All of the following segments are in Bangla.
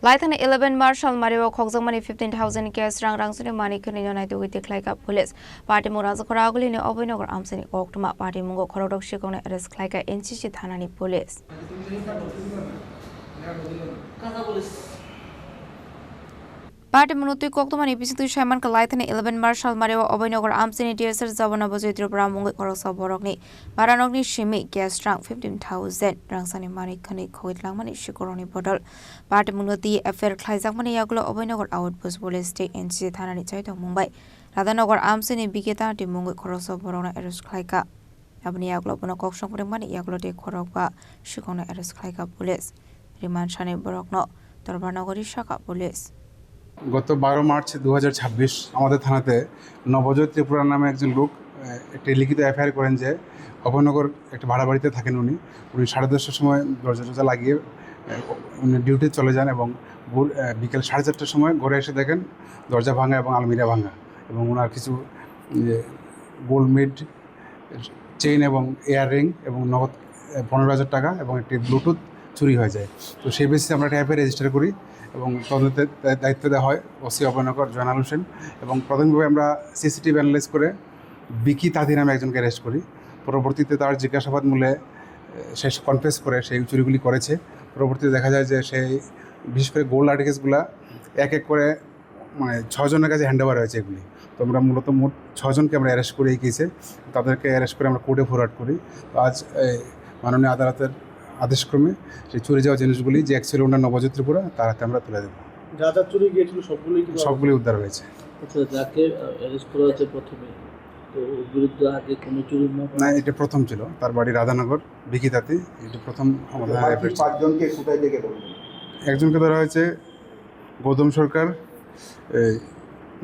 Laitana 11 Marshal Mario Kokzamani 15,000 cash rang suni money kunino nai dugi declare ka police party muraza koraguli ni obinogar amsani oktuma party mungo korodok shikone arrest klaika NCC thanani police Party Munutui Koktumani Pisitu Shaman Kalaitani 11 Marshal Mario Obinogar Amsini Deser Zavana Bozitru Bramungi Korosa Borogni Baranogni Shimi gas rank 15,000 Rangsani Mani Kani Koit Langmani Shikoroni Bodol Party Munuti Affair Klaizakmani Yaglo Obinogar Outpost Police State NCC Thanani Chaito Mumbai Radanogar Amsini Bigeta de Mungi Korosa Borona Eros Klaika Abni Yaglo Bono Kokshong Mani Yaglo de Korokba Shikona Eros Klaika Police Riman Shani Borokno Torbanogori Shaka Police গত 12 মার্চ 2026 আমাদের থানাতে নবজোৎ ত্রিপুরা নামে একজন লোক একটি লিখিত এফআইআর করেন যে অভয়নগর একটা ভাড়া বাড়িতে থাকেন উনি 10:30টার সময় দরজা লাগিয়ে উনি ডিউটি চলে যান এবং বিকেল 4:30টার সময় ঘরে এসে দেখেন দরজা ভাঙা এবং আলমিরা ভাঙা এবং ওনার কিছু গোল্ড মেড চেইন এবং ইয়াররিং এবং নগদ 15,000 টাকা এবং একটি ব্লুটুথ চুরি হয়ে যায়। তো সেই বেসিসে আমরা একটা এফআইআর রেজিস্টার করি এবং তদন্তের দায়িত্ব দেওয়া হয় ওসি অভয়নগর জয়নাল হোসেন এবং প্রাথমিকভাবে আমরা সিসিটিভি অ্যানালাইজ করে বিকি তাঁতি নামে একজনকে অ্যারেস্ট করি। পরবর্তীতে তার জিজ্ঞাসাবাদ মূলে সে কনফেস করে সেই চুরিগুলি করেছে। পরবর্তীতে দেখা যায় যে সেই বিশেষ করে গোল্ড আর্টিকেলসগুলো এক এক করে মানে 6 জনের কাছে হ্যান্ড ওভার হয়েছে এগুলি। তো আমরা মূলত মোট 6 জনকে আমরা অ্যারেস্ট করে এই কেসে তাদেরকে অ্যারেস্ট করে আমরা কোর্টে ফরওয়ার্ড করি। তো আজ মাননীয় আদালতের আদেশক্রমে সেই চুরি যাওয়া জিনিসগুলি যে অ্যাকচুয়ালি ওনার নবজোৎ ত্রিপুরা তার হাতে আমরা তুলে দেবো। যা চুরি গিয়েছিল সবগুলি উদ্ধার হয়েছে। আচ্ছা, যাকে অ্যারেস্ট করা হয়েছে প্রথমে, তো বিরুদ্ধে আগে কোনো চুরি না, এটা প্রথম ছিল। তার বাড়ি রাধানগর বিকিতাতে, এটা প্রথম আমাদের। 5জনকে কোথায় থেকে ধরলেন? একজনকে ধরা হয়েছে গৌতম সরকার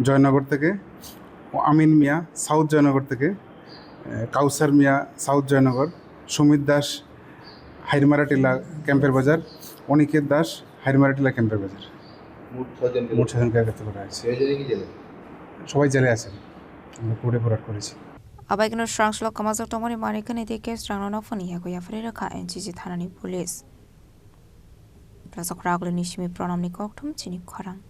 জয়নগর থেকে, আমিন মিয়া সাউথ জয়নগর থেকে, কাউসার মিয়া সাউথ জয়নগর, সুমিত দাস হাইরমারাটিলা ক্যাম্পের বাজার, অনিকেত দাস হাইরমারাটিলা ক্যাম্পের বাজার। মোট 6 জনকে গ্রেফতার করা হয়েছে। সবাই জেলে আছেন, আমরা কোর্টে ফরওয়ার্ড করেছি। Abaikano Shrangslok Kamazok Tomoni Manikani de Kes Ranona Fani Yagoya Freraka NCC Thanani Police Razok Raglo Nishimi Pronamni Koktum Chini Korang